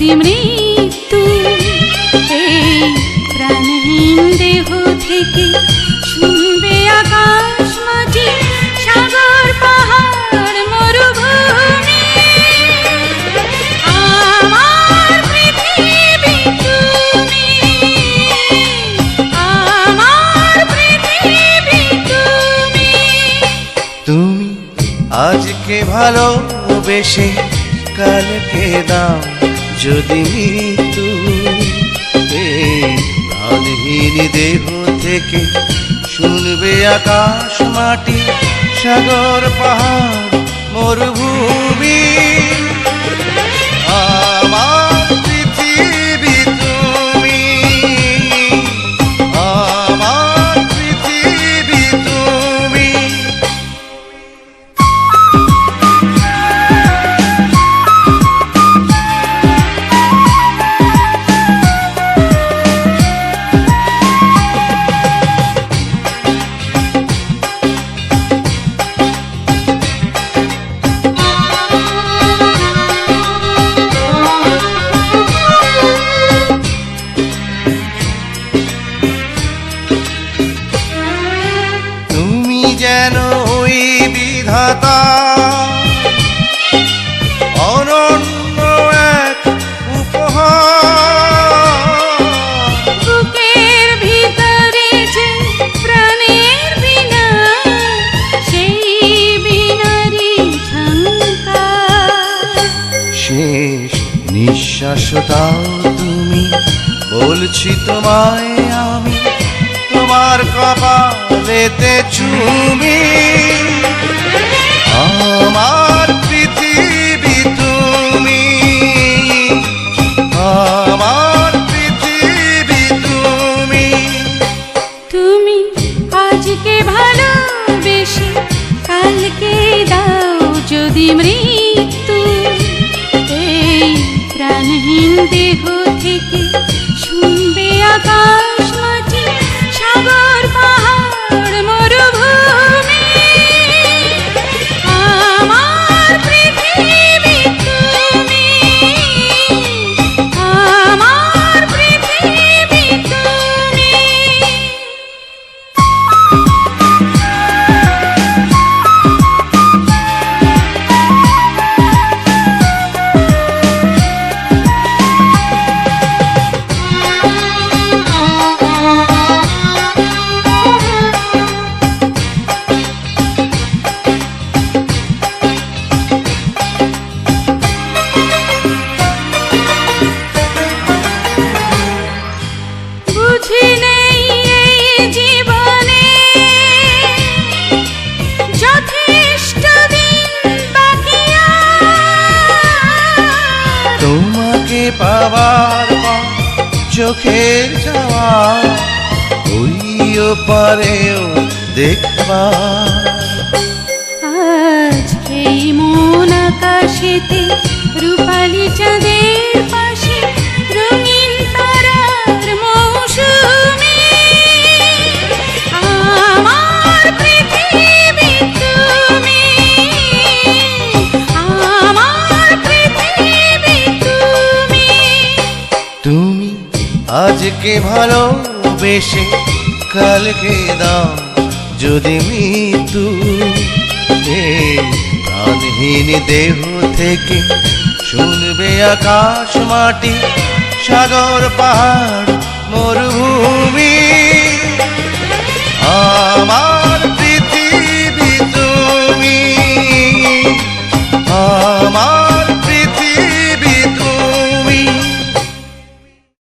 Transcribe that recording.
যদি মৃত্যু এই প্রাণহীন দেহ থেকে শুনবে আকাশ মাটি সাগর পাহাড় মরুভূমি, আমার পৃথিবী তুমি, আমার পৃথিবী তুমি। তুমি আজকে ভালোবেসে কালকে দাও যদি মৃত্যু এই প্রাণহীন দেহ থেকে শুনবে আকাশ মাটি সাগর পাহাড় মরুভূমি, আমার পৃথিবী তুমি, আমার পৃথিবী তুমি। যেন ওই বিধাতা অনন্য এক উপহার, বুকের ভিতরে যে প্রাণের বিনা সেই বিনারই ঝংকার, শেষ নিঃশ্বাসটাও তুমি, বলছি তোমায় আমি তোমার কপালেতে চুমি, আমার পৃথিবী তুমি, আমার পৃথিবী তুমি। তুমি আজকে ভালোবেসে কালকে দাও যদি মৃত্যু এই প্রাণহীন দেহ থেকে শুনবে আকাশ মাটি সাগর পাহাড় মরুভূমি, আমার পৃথিবী তুমি, আমার পৃথিবী তুমি। বুঝি নেই এই জীবনে যথেষ্ট দিন বাকি আর, তোমাকে পাবার পর চোখের যাওয়া ওই পারেও দেখবার, আজ এই মন আকাশেতে রূপালি চাঁদের পাশে রঙিন তারার মৌসুমে, আমার পৃথিবী তুমি, আমার পৃথিবী তুমি। তুমি আজকে ভালোবেসে কালকে দাও যদি মৃত্যু এই প্রাণহীন দেহ থেকে শুনবে আকাশ মাটি সাগর পাহাড় মরুভূমি,